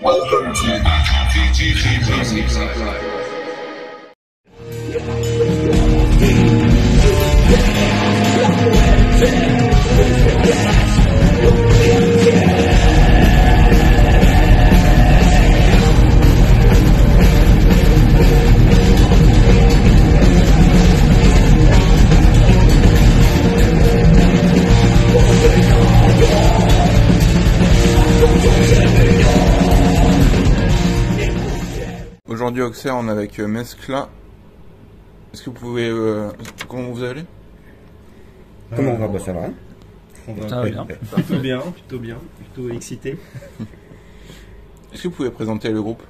Welcome to VGG Music Live. Aujourd'hui au Auxerre, on est avec Mescla. Est-ce que vous pouvez... comment vous allez? Comment on va? Bah, ça va. Ça va bien. Plutôt bien, plutôt excité. Est-ce que vous pouvez présenter le groupe?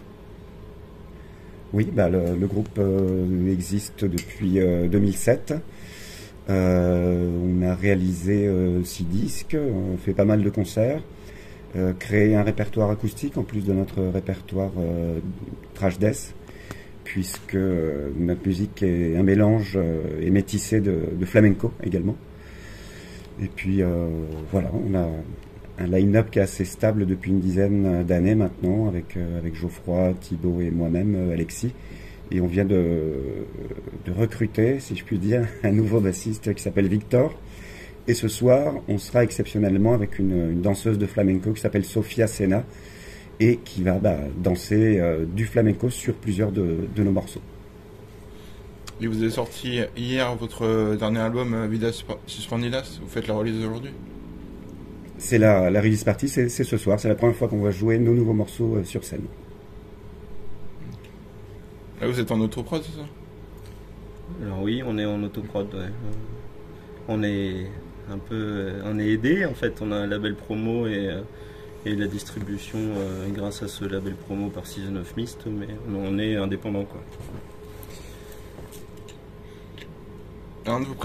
Oui, bah, le groupe existe depuis 2007. On a réalisé 6 disques, on fait pas mal de concerts, créé un répertoire acoustique en plus de notre répertoire thrash death, puisque notre musique est un mélange et métissé de flamenco également. Et puis voilà, on a un line-up qui est assez stable depuis une dizaine d'années maintenant, avec Geoffroy, Thibaut et moi-même, Alexis. Et on vient de recruter, si je puis dire, un nouveau bassiste qui s'appelle Victor. Et ce soir, on sera exceptionnellement avec une danseuse de flamenco qui s'appelle Sofia Sena et qui va danser du flamenco sur plusieurs de nos morceaux. Et vous avez sorti hier votre dernier album, Vidas Suspendidas. Vous faites la release aujourd'hui? C'est la release party, c'est ce soir. C'est la première fois qu'on va jouer nos nouveaux morceaux sur scène. Là, vous êtes en autoprod, c'est ça? Alors oui, on est en autoprod, ouais. On est aidé en fait, on a un label promo et la distribution grâce à ce label promo par Season of Mist, mais on est indépendant quoi. Un de vos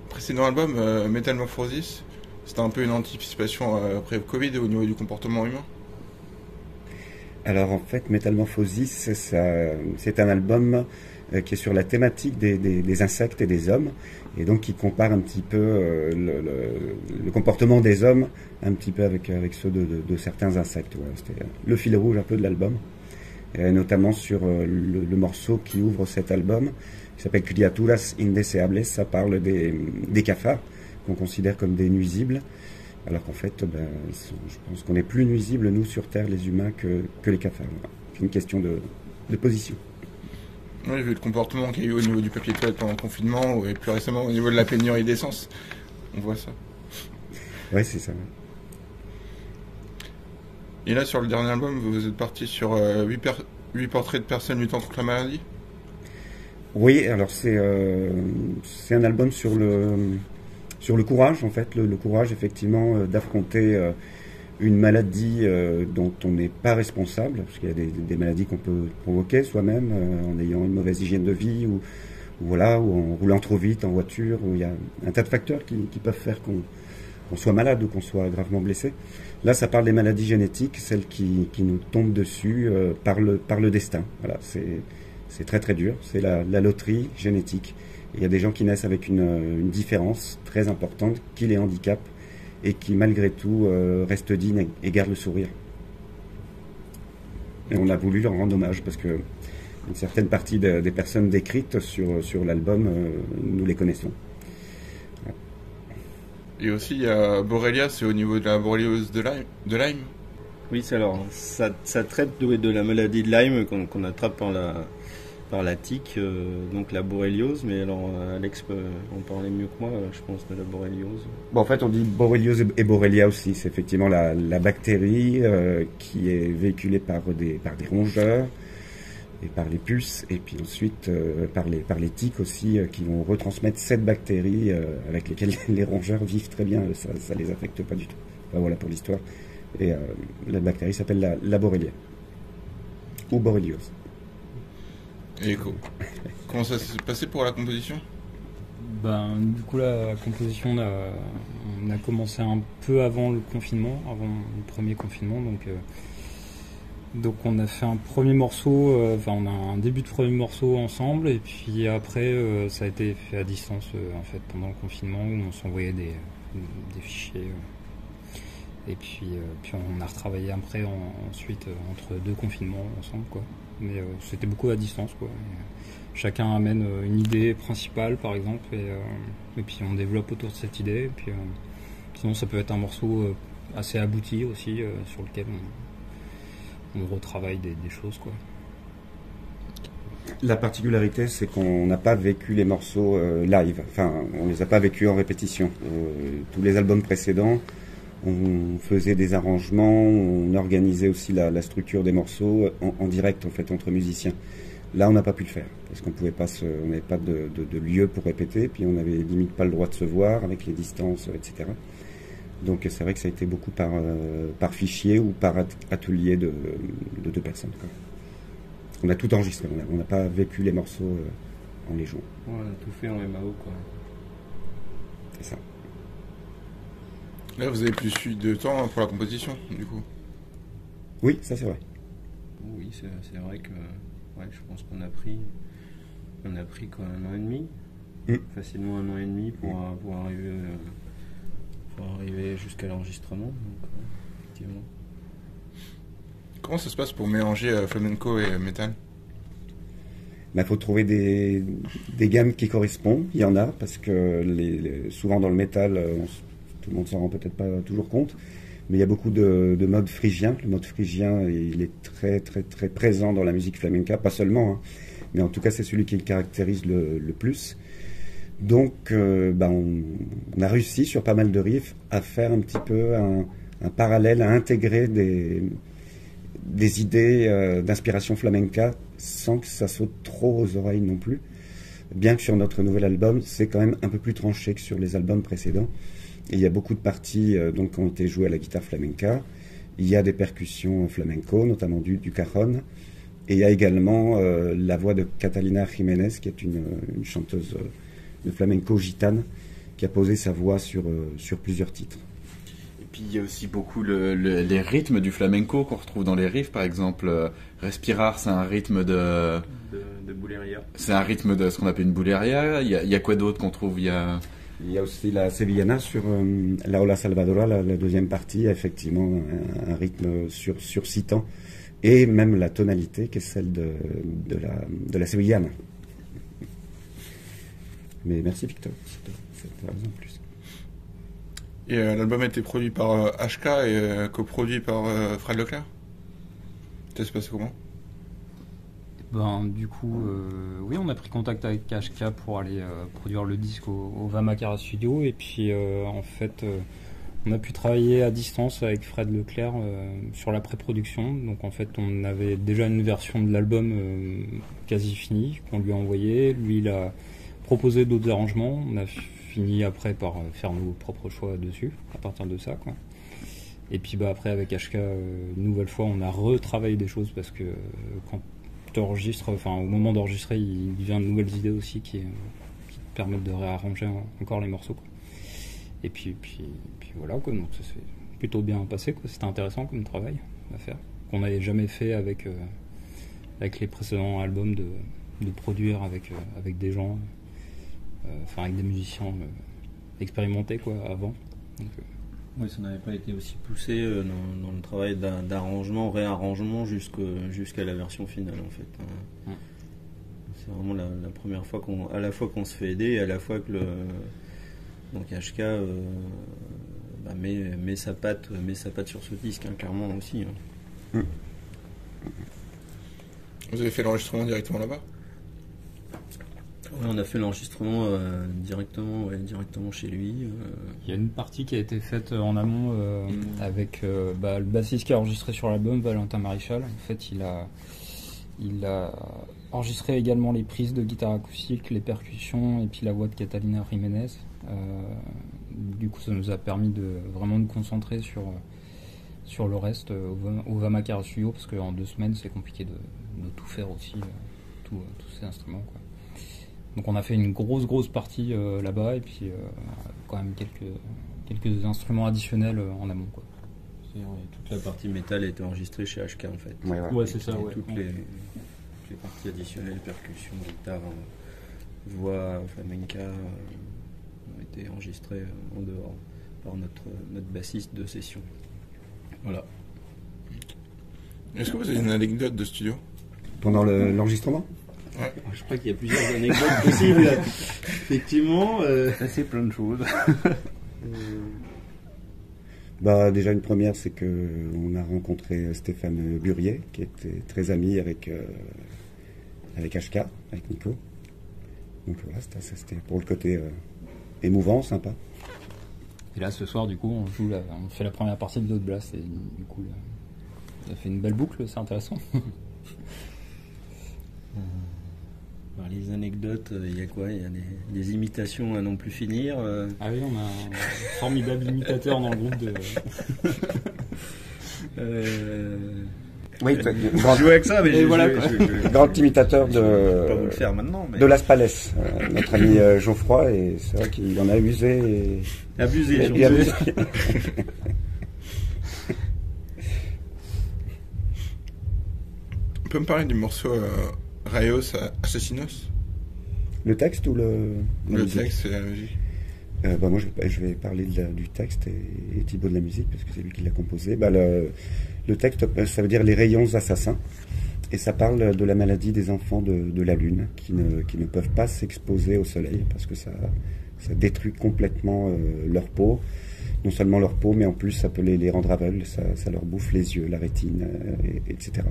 précédents albums, Metamorphosis, c'était un peu une anticipation après le Covid au niveau du comportement humain? Alors en fait, Metamorphosis, c'est un album qui est sur la thématique des insectes et des hommes, et donc qui compare un petit peu le comportement des hommes un petit peu avec ceux de certains insectes. Voilà, c'était le fil rouge un peu de l'album, notamment sur le morceau qui ouvre cet album, qui s'appelle Criaturas Indeseables. Ça parle des cafards qu'on considère comme des nuisibles, alors qu'en fait, je pense qu'on est plus nuisibles, nous, sur Terre, les humains, que les cafards. Voilà. C'est une question de position. Oui, vu le comportement qu'il y a eu au niveau du papier toilette pendant le confinement, et plus récemment au niveau de la pénurie d'essence, on voit ça. Oui, c'est ça. Et là, sur le dernier album, vous êtes parti sur 8 portraits de personnes luttant contre la maladie? Oui, alors c'est un album sur le courage, en fait, le courage effectivement d'affronter une maladie dont on n'est pas responsable, parce qu'il y a des maladies qu'on peut provoquer soi-même en ayant une mauvaise hygiène de vie ou en roulant trop vite en voiture, où il y a un tas de facteurs qui peuvent faire qu'on soit malade ou qu'on soit gravement blessé. Là, ça parle des maladies génétiques, celles qui nous tombent dessus par le destin. Voilà, c'est très très dur, c'est la loterie génétique. Il y a des gens qui naissent avec une différence très importante qui les handicape et qui malgré tout restent dignes et gardent le sourire. Et on a voulu leur rendre hommage parce que une certaine partie des personnes décrites sur l'album, nous les connaissons. Ouais. Et aussi il y a Borrelia, c'est au niveau de la borréliose de Lyme. Oui, alors ça traite de la maladie de Lyme qu'on attrape par la tique, donc la borréliose, mais alors Alex peut en parler mieux que moi, je pense, de la borréliose. Bon, en fait, on dit borréliose et borrelia aussi. C'est effectivement la bactérie qui est véhiculée par des rongeurs et par les puces, et puis ensuite par les tiques aussi, qui vont retransmettre cette bactérie avec lesquelles les rongeurs vivent très bien. Ça les affecte pas du tout. Enfin, voilà pour l'histoire. Et la bactérie s'appelle la borrelia ou borréliose. Et comment ça s'est passé pour la composition? Du coup, la composition, on a commencé un peu avant le confinement, avant le premier confinement. Donc on a fait un premier morceau, on a un début de premier morceau ensemble, et puis après ça a été fait à distance en fait pendant le confinement, où on s'envoyait des fichiers. Et puis on a retravaillé après ensuite entre 2 confinements ensemble, quoi. Mais c'était beaucoup à distance, quoi. Et chacun amène une idée principale, par exemple, et puis on développe autour de cette idée. Et puis sinon, ça peut être un morceau assez abouti aussi, sur lequel on retravaille des choses, quoi. La particularité, c'est qu'on n'a pas vécu les morceaux live. Enfin, on les a pas vécus en répétition. Tous les albums précédents, on faisait des arrangements, on organisait aussi la structure des morceaux en direct, en fait, entre musiciens. Là, on n'a pas pu le faire parce qu'on pouvait pas on n'avait pas de lieu pour répéter, puis on n'avait limite pas le droit de se voir avec les distances, etc. Donc, c'est vrai que ça a été beaucoup par fichier ou par atelier de 2 personnes, quoi. On a tout enregistré, on n'a pas vécu les morceaux en les jouant. Ouais, on a tout fait en MAO, quoi. C'est ça. Là, vous avez plus eu de temps pour la composition, du coup. Oui, ça c'est vrai. Oui, c'est vrai que ouais, je pense qu'on a pris quoi, 1 an et demi, facilement 1 an et demi pour arriver jusqu'à l'enregistrement. Donc, effectivement. Comment ça se passe pour mélanger flamenco et métal? Il faut trouver des gammes qui correspondent. Il y en a, parce que souvent dans le métal, tout le monde s'en rend peut-être pas toujours compte, mais il y a beaucoup de modes phrygiens. Le mode phrygien, il est très très très présent dans la musique flamenca, pas seulement, hein, mais en tout cas c'est celui qui le caractérise le plus. Donc on a réussi sur pas mal de riffs à faire un petit peu un parallèle, à intégrer des idées d'inspiration flamenca sans que ça saute trop aux oreilles non plus. Bien que sur notre nouvel album, c'est quand même un peu plus tranché que sur les albums précédents. Et il y a beaucoup de parties donc, qui ont été jouées à la guitare flamenca. Il y a des percussions flamenco, notamment du cajon. Et il y a également la voix de Catalina Jiménez, qui est une chanteuse de flamenco gitane, qui a posé sa voix sur plusieurs titres. Et puis il y a aussi beaucoup les rythmes du flamenco qu'on retrouve dans les riffs, par exemple Respirar, c'est un rythme de bulería. C'est un rythme de ce qu'on appelle une bulería. Il y a quoi d'autre qu'on trouve? Il y a aussi la sevillana sur la Ola Salvadora, la deuxième partie, effectivement un rythme sur 6 temps, et même la tonalité qui est celle de la sevillana. Mais merci Victor, c'est raison en plus. Et l'album a été produit par HK et coproduit par Fred Leclerc. Ça se passe comment? Du coup, oui, on a pris contact avec HK pour aller produire le disque au Vamakara Studio, et puis en fait on a pu travailler à distance avec Fred Leclerc sur la pré-production. Donc en fait on avait déjà une version de l'album quasi finie qu'on lui a envoyée. Lui il a proposé d'autres arrangements, on a fini après par faire nos propres choix dessus à partir de ça, quoi. Et puis après avec HK une nouvelle fois on a retravaillé des choses parce que quand tu enregistres, enfin au moment d'enregistrer il vient de nouvelles idées aussi qui te permettent de réarranger encore les morceaux, quoi. Et puis voilà, quoi. Donc ça s'est plutôt bien passé, quoi. C'était intéressant comme travail à faire qu'on n'avait jamais fait avec les précédents albums, de produire avec des gens, enfin avec des musiciens expérimentés, quoi, avant. Donc, oui, ça n'avait pas été aussi poussé dans le travail d'arrangement, réarrangement jusqu'à la version finale, en fait. C'est vraiment la première fois à la fois qu'on se fait aider, et à la fois que donc HK met sa patte sur ce disque, hein, clairement aussi. Hein. Vous avez fait l'enregistrement directement là-bas? Ouais, on a fait l'enregistrement directement chez lui. Il y a une partie qui a été faite en amont avec le bassiste qui a enregistré sur l'album, Valentin Maréchal. En fait, il a enregistré également les prises de guitare acoustique, les percussions et puis la voix de Catalina Jiménez. Du coup, ça nous a permis vraiment de concentrer sur le reste au Vamakara Studio, parce qu'en 2 semaines, c'est compliqué de tout faire aussi, tous ces instruments, quoi. Donc on a fait une grosse partie là-bas, et puis quand même quelques instruments additionnels en amont, quoi. Toute la partie métal a été enregistrée chez HK, en fait. Ouais, c'est ça. Ouais. Toutes les parties additionnelles, percussions, guitare, voix, flamenca, ont été enregistrées en dehors par notre bassiste de session. Voilà. Est-ce que vous avez une anecdote de studio? Pendant l'enregistrement? Je crois qu'il y a plusieurs anecdotes possibles. Effectivement, C'est plein de choses. Bah, déjà, une première, c'est que on a rencontré Stéphane Burier, qui était très ami avec HK, avec Nico. Donc voilà, c'était pour le côté émouvant, sympa. Et là, ce soir, du coup, on fait la première partie de l'autre Blast, et du coup, là, ça fait une belle boucle, c'est intéressant. par les anecdotes, il y a quoi? Il y a des imitations à non plus finir. Ah oui, on a un formidable imitateur dans le groupe de... Oui, Je joue avec ça, mais grand imitateur je vais pas vous le faire maintenant. Mais... de Las Palais, notre ami Geoffroy, et c'est vrai qu'il en a usé Abusé, et abusé. On peut me parler du morceau Rayos Assassinos? Le texte ou la Le musique? texte et la musique. Bah moi je vais parler du texte et Thibaut de la musique parce que c'est lui qui l'a composé. Bah, le texte, ça veut dire les rayons assassins, et ça parle de la maladie des enfants de la Lune qui ne peuvent pas s'exposer au soleil parce que ça détruit complètement leur peau. Non seulement leur peau, mais en plus ça peut les rendre aveugles, ça leur bouffe les yeux, la rétine, etc.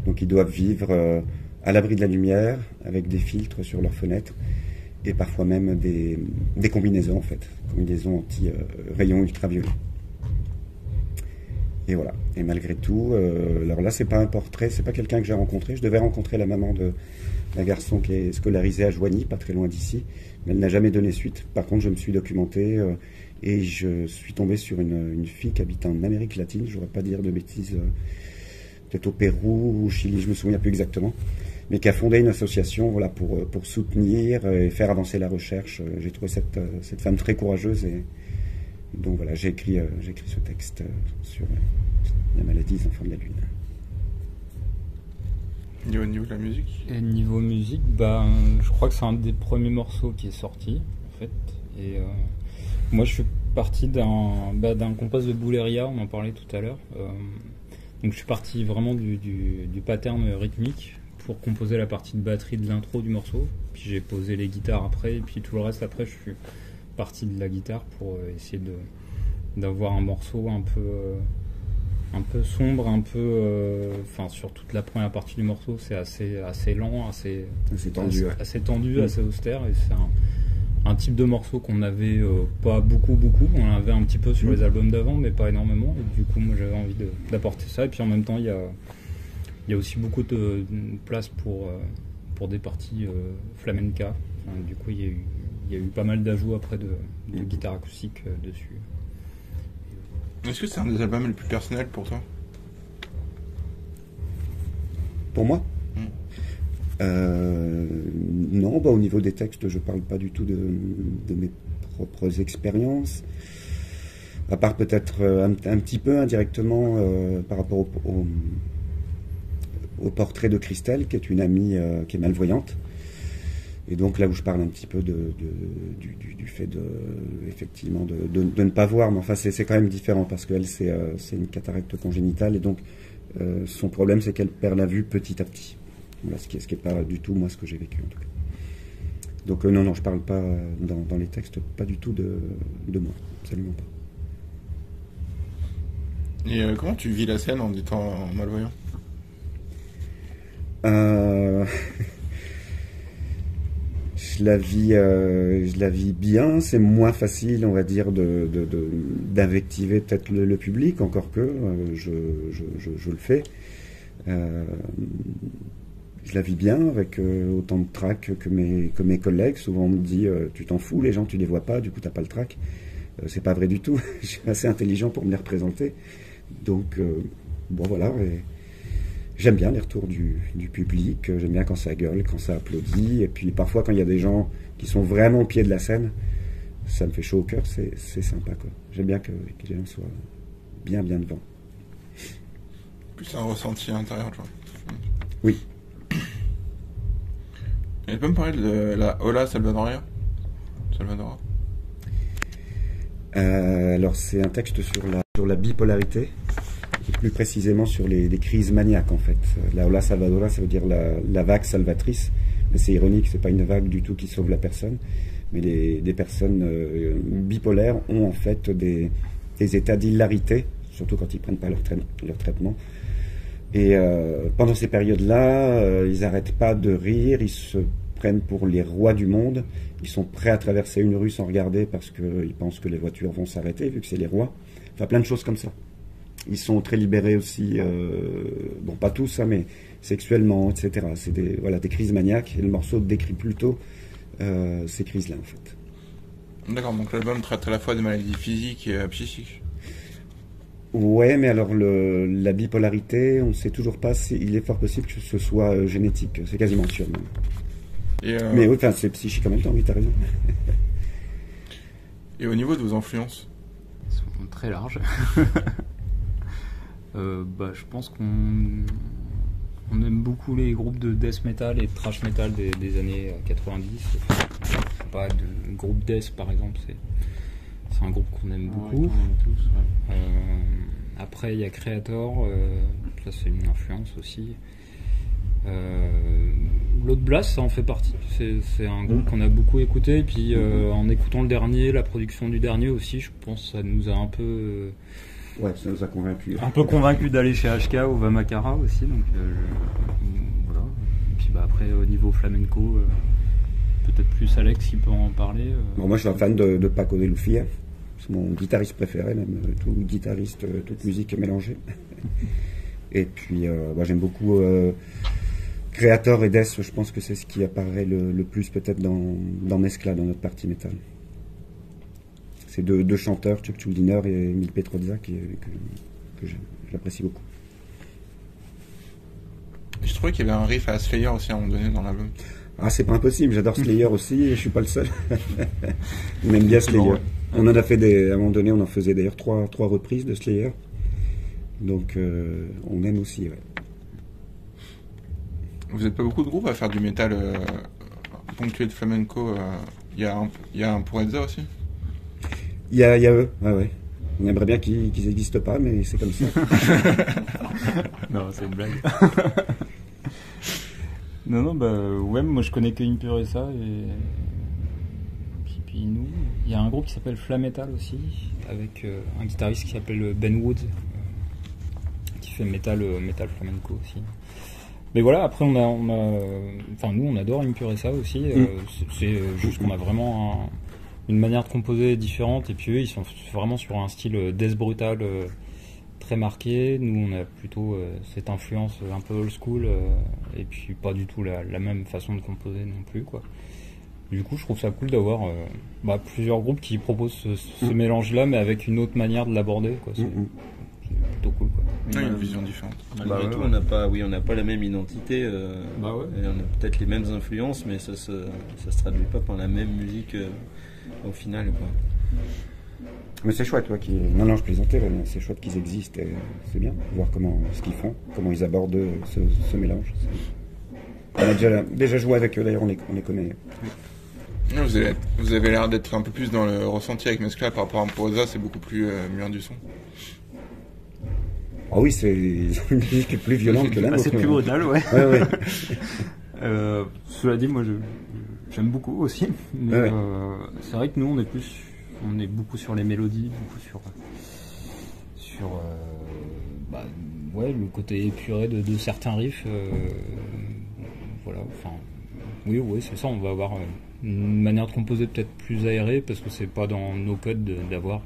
Donc ils doivent vivre à l'abri de la lumière, avec des filtres sur leurs fenêtres, et parfois même des combinaisons en fait, combinaisons anti-rayons ultraviolets. Et voilà. Et malgré tout, alors là c'est pas un portrait, c'est pas quelqu'un que j'ai rencontré. Je devais rencontrer la maman d'un garçon qui est scolarisé à Joigny, pas très loin d'ici, mais elle n'a jamais donné suite. Par contre, je me suis documenté et je suis tombé sur une fille qui habite en Amérique latine. Je ne voudrais pas dire de bêtises, peut-être au Pérou ou au Chili, je me souviens plus exactement, mais qui a fondé une association, voilà, pour soutenir et faire avancer la recherche. J'ai trouvé cette femme très courageuse, et donc voilà, j'ai écrit ce texte sur la maladie des enfants de la Lune. Et au niveau de la musique? Et niveau musique, je crois que c'est un des premiers morceaux qui est sorti, en fait. Et moi, je suis parti d'un compost de Bouleria, on en parlait tout à l'heure. Donc je suis parti vraiment du pattern rythmique pour composer la partie de batterie de l'intro du morceau. Puis j'ai posé les guitares après, et puis tout le reste après, je suis parti de la guitare pour essayer d'avoir un morceau un peu sombre, un peu... sur toute la première partie du morceau, c'est assez lent, assez tendu, assez tendu, assez austère, et c'est un type de morceau qu'on avait pas beaucoup, on l'avait un petit peu sur les albums d'avant, mais pas énormément, et du coup moi j'avais envie d'apporter ça, et puis en même temps il y a aussi beaucoup de place pour des parties flamenca. Du coup il y a eu pas mal d'ajouts après de guitare acoustique dessus. Est-ce que c'est un des albums les plus personnels pour toi? Pour moi? Non, au niveau des textes, je parle pas du tout de mes propres expériences, à part peut-être un petit peu indirectement par rapport au portrait de Christelle, qui est une amie qui est malvoyante, et donc là où je parle un petit peu du fait effectivement de ne pas voir, mais enfin c'est quand même différent parce qu'elle c'est une cataracte congénitale, et donc son problème c'est qu'elle perd la vue petit à petit. Voilà, ce qui est pas du tout moi ce que j'ai vécu en tout cas. Donc non, je parle pas dans les textes, pas du tout de moi, absolument pas. Et comment tu vis la scène en étant malvoyant? Je la vis bien. C'est moins facile, on va dire, d'invectiver peut-être le public, encore que je le fais. Je la vis bien avec autant de trac que mes collègues. Souvent on me dit tu t'en fous, les gens tu les vois pas, du coup t'as pas le trac. C'est pas vrai du tout. Je suis assez intelligent pour me les représenter. Donc bon voilà. Et j'aime bien les retours du public. J'aime bien quand ça gueule, quand ça applaudit. Et puis parfois quand il y a des gens qui sont vraiment au pied de la scène, ça me fait chaud au cœur. C'est sympa quoi. J'aime bien que les gens soient bien devant. Plus un ressenti intérieur, genre. Oui. Et tu peux me parler de la Ola Salvadora? Alors c'est un texte sur la bipolarité. plus précisément sur des crises maniaques en fait. La Ola Salvadora, ça veut dire la vague salvatrice. Mais c'est ironique, c'est pas une vague du tout qui sauve la personne. Mais des personnes bipolaires ont en fait des états d'hilarité, surtout quand ils prennent pas leur traitement. Et pendant ces périodes-là, ils n'arrêtent pas de rire, ils se prennent pour les rois du monde. Ils sont prêts à traverser une rue sans regarder parce qu'ils pensent que les voitures vont s'arrêter, vu que c'est les rois. Enfin, plein de choses comme ça. Ils sont très libérés aussi, bon, pas tous, hein, mais sexuellement, etc. C'est des crises maniaques. Et le morceau décrit plutôt ces crises-là, en fait. D'accord, donc l'album traite à la fois des maladies physiques et psychiques. Ouais, mais alors la bipolarité, on ne sait toujours pas il est fort possible que ce soit génétique. C'est quasiment sûr, même. Mais oui, enfin, c'est psychique en même temps, oui, t'as raison. Et au niveau de vos influences? Elles sont très larges. Je pense qu'on aime beaucoup les groupes de death metal et de thrash metal des années 90. Pas de groupe death par exemple, c'est un groupe qu'on aime beaucoup. Ouais, tous, ouais. Après il y a Creator, ça c'est une influence aussi. L'autre Blast, ça en fait partie. C'est un groupe qu'on a beaucoup écouté, et puis en écoutant le dernier, la production du dernier aussi, je pense que ça nous a un peu ouais, ça nous a convaincus. un peu convaincu d'aller chez HK ou Vamakara aussi, donc voilà. Et puis après au niveau flamenco, peut-être plus Alex qui peut en parler. Bon, moi je suis un fan de Paco de Lucia, c'est mon guitariste préféré, même tout guitariste, toute musique mélangée. Et puis j'aime beaucoup Creator et Death, je pense que c'est ce qui apparaît le plus peut-être dans Mescla, dans notre partie métal. C'est deux chanteurs, Chuck Schuldiner et Emil Petrozza, que j'apprécie beaucoup. Je trouvais qu'il y avait un riff à Slayer aussi à un moment donné dans l'album. Ah, c'est pas impossible, j'adore Slayer aussi et je suis pas le seul. On aime bien Slayer. Bon, ouais. On en a fait à un moment donné, on en faisait d'ailleurs trois reprises de Slayer. Donc on aime aussi, ouais. Vous n'êtes pas beaucoup de groupes à faire du métal ponctué de flamenco. Il y a un pour Elsa aussi. Il y a eux, ouais. On aimerait bien qu'ils n'existent pas, mais c'est comme ça. Non, c'est une blague. non, ouais, moi je connais que Impuresa et puis nous. Il y a un groupe qui s'appelle Flametal aussi, avec un guitariste qui s'appelle Ben Woods, qui fait métal flamenco aussi. Mais voilà, après nous on adore Impuresa aussi. C'est juste qu'on a vraiment une manière de composer différente, et puis eux ils sont vraiment sur un style death brutal très marqué. Nous on a plutôt cette influence un peu old school, et puis pas du tout la même façon de composer non plus, quoi. Du coup je trouve ça cool d'avoir plusieurs groupes qui proposent ce mélange là, mais avec une autre manière de l'aborder, quoi. C'est plutôt cool, quoi. Ouais, une vision différente. Malgré tout, on n'a pas la même identité. Et on a peut-être les mêmes influences, mais ça se traduit pas par la même musique au final, quoi. Mais c'est chouette, non, je plaisantais, mais c'est chouette qu'ils existent, et c'est bien de voir ce qu'ils font, comment ils abordent ce mélange. On a déjà joué avec eux, d'ailleurs, on les connaît. Vous avez l'air d'être un peu plus dans le ressenti avec Mescla par rapport à Impuresa, c'est beaucoup plus mûr du son. Ah oui, c'est une musique plus violente que la nôtre. C'est plus brutal, ouais. Ouais. Cela dit, moi j'aime beaucoup aussi, mais c'est vrai que nous on est beaucoup sur les mélodies, beaucoup sur le côté épuré de certains riffs. Voilà, enfin, oui, c'est ça, on va avoir une manière de composer peut-être plus aérée, parce que c'est pas dans nos codes d'avoir...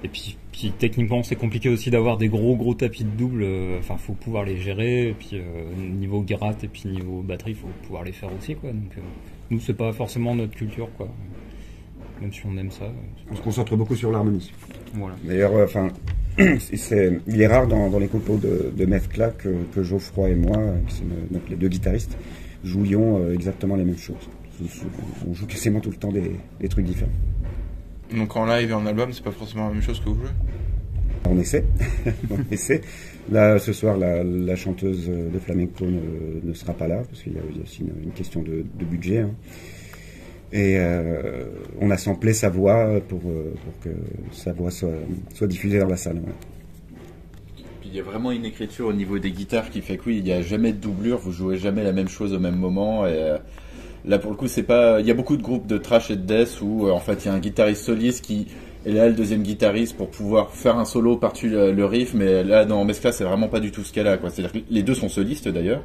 Et puis techniquement c'est compliqué aussi d'avoir des gros tapis de double, faut pouvoir les gérer, et puis niveau gratte et puis niveau batterie faut pouvoir les faire aussi, quoi. Donc nous c'est pas forcément notre culture, quoi. Même si on aime ça. On se concentre beaucoup sur l'harmonie. Voilà. D'ailleurs, il est rare dans les compos de Mescla que Geoffroy et moi, qui sont donc les deux guitaristes, jouions exactement les mêmes choses. On joue quasiment tout le temps des trucs différents. Donc en live et en album, c'est pas forcément la même chose que vous jouez? On essaie. Là, ce soir, la chanteuse de flamenco ne sera pas là, parce qu'il y a aussi une question de budget. Hein. Et on a samplé sa voix pour que sa voix soit diffusée dans la salle. Ouais. Puis il y a vraiment une écriture au niveau des guitares qui fait que oui, il n'y a jamais de doublure, vous jouez jamais la même chose au même moment. Et là, pour le coup, c'est pas. Il y a beaucoup de groupes de thrash et de death où en fait il y a un guitariste soliste qui est là, le deuxième guitariste, pour pouvoir faire un solo par-dessus le riff. Mais là, dans Mescla, c'est vraiment pas du tout ce cas-là, quoi. C'est-à-dire que les deux sont solistes d'ailleurs.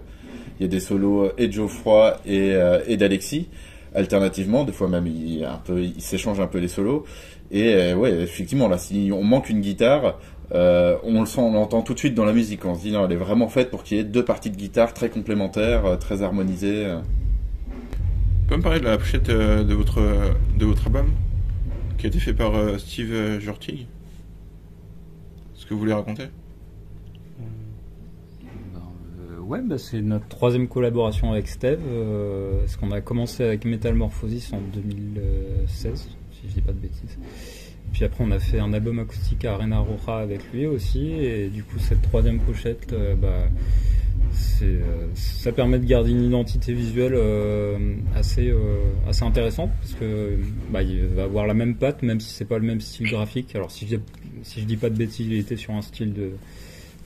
Il y a des solos et de Geoffroy et d'Alexis. Alternativement, des fois même ils s'échangent un peu les solos. Et ouais, effectivement, là, si on manque une guitare, on le sent, on l'entend tout de suite dans la musique. On se dit non, elle est vraiment faite pour qu'il y ait deux parties de guitare très complémentaires, très harmonisées. Tu peux me parler de la pochette de votre album qui a été fait par Steve Jurtig? Est-ce que vous voulez raconter? Ouais, c'est notre troisième collaboration avec Steve. Parce qu'on a commencé avec Metamorphosis en 2016, si je dis pas de bêtises. Puis après, on a fait un album acoustique à Arena Roja avec lui aussi. Et du coup, cette troisième pochette, ça permet de garder une identité visuelle assez intéressante, parce que il va avoir la même patte, même si c'est pas le même style graphique. Alors si je dis pas de bêtises, il était sur un style de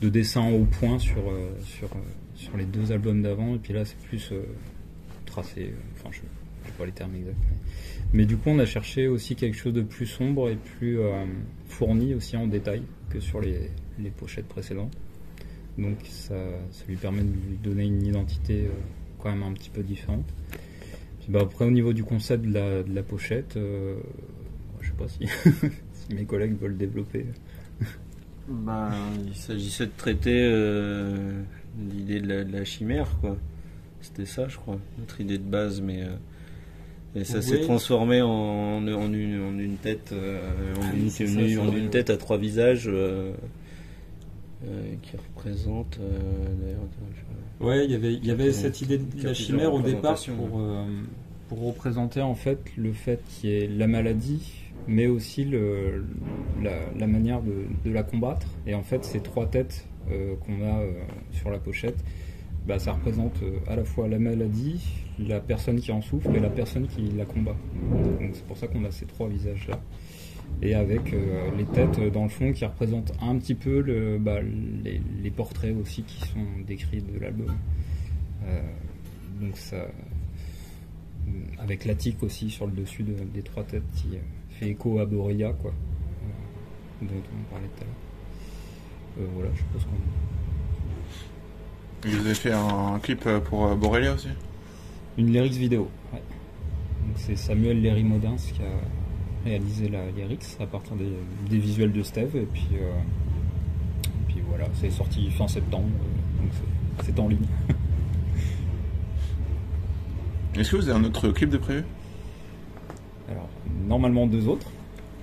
dessin au point sur les deux albums d'avant, et puis là c'est plus tracé, je sais pas les termes exacts, mais du coup on a cherché aussi quelque chose de plus sombre et plus fourni aussi en détail que sur les pochettes précédentes. Donc ça lui permet de lui donner une identité quand même un petit peu différente. Puis après, au niveau du concept de la pochette, je sais pas si, si mes collègues veulent développer. Il s'agissait de traiter l'idée de la chimère, quoi. C'était ça, je crois, notre idée de base, mais et ça s'est transformé en une tête, en une tête à trois visages. Qui représente d'ailleurs. Ouais, il y avait cette idée de la chimère au départ pour représenter en fait le fait qu'il y ait la maladie, mais aussi la manière de la combattre. Et en fait, ces trois têtes qu'on a sur la pochette, ça représente à la fois la maladie, la personne qui en souffre et la personne qui la combat. Donc c'est pour ça qu'on a ces trois visages là. Et avec les têtes dans le fond qui représentent un petit peu les portraits aussi qui sont décrits de l'album. Donc ça, avec l'attique aussi sur le dessus des trois têtes qui fait écho à Borelia, quoi, dont on parlait tout à l'heure. Voilà, je suppose qu'on... Vous avez fait un clip pour Borelia aussi? Une lyrics vidéo, ouais. Donc c'est Samuel Léry-Modins qui a réaliser la lyrics à partir des visuels de Steve, et puis voilà, c'est sorti fin septembre, donc c'est en ligne. Est-ce que vous avez un autre clip de prévu? Alors, normalement 2 autres.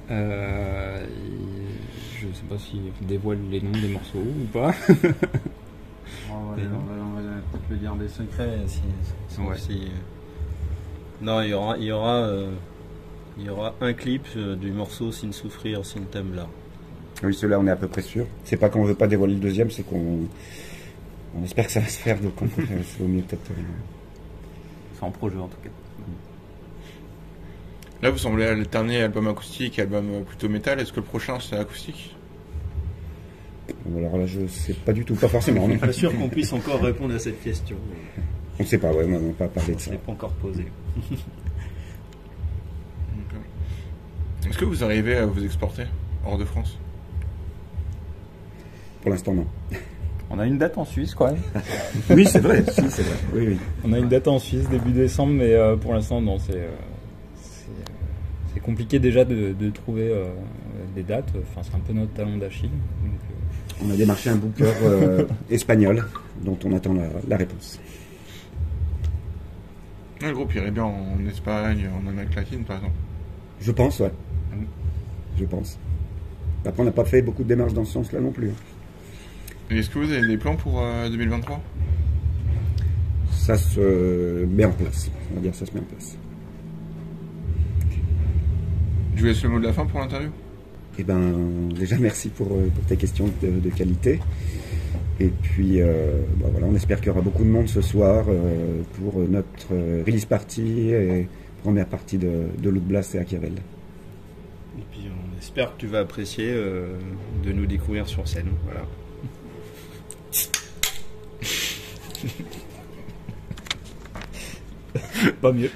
Je sais pas si je dévoile les noms des morceaux ou pas. On va peut-être le dire des secrets. Non, il y aura un clip du morceau Sin Souffrir, Sin Temblar. Oui, cela on est à peu près sûr. C'est pas qu'on veut pas dévoiler le deuxième, c'est qu'on espère que ça va se faire, donc c'est au mieux peut-être. C'est en projet en tout cas. Là, vous semblez alterner album acoustique et album plutôt métal. Est-ce que le prochain c'est acoustique? Alors là, je sais pas du tout, pas forcément. Je suis pas sûr qu'on puisse encore répondre à cette question. On sait pas, ouais, on n'a pas parlé de ça. Je l'ai pas encore posé. Est-ce que vous arrivez à vous exporter hors de France? Pour l'instant, non. On a une date en Suisse, quoi. Oui, c'est vrai. Si, c'est vrai. Oui. On a une date en Suisse début décembre, mais pour l'instant, non. C'est compliqué déjà de trouver des dates. Enfin, c'est un peu notre talon d'Achille. Donc, on a démarché un booker espagnol, dont on attend la réponse. Le groupe irait bien en Espagne, en Amérique latine, par exemple. Je pense, ouais. Je pense. Après, on n'a pas fait beaucoup de démarches dans ce sens-là non plus. Et est-ce que vous avez des plans pour 2023? Ça se met en place. On va dire ça se met en place. Je vous laisse le mot de la fin pour l'interview. Eh ben, déjà, merci pour tes questions de qualité. Et puis, voilà, on espère qu'il y aura beaucoup de monde ce soir pour notre release party et première partie de Loot Blast et Achiavel. Et puis on espère que tu vas apprécier de nous découvrir sur scène. Voilà. Pas mieux.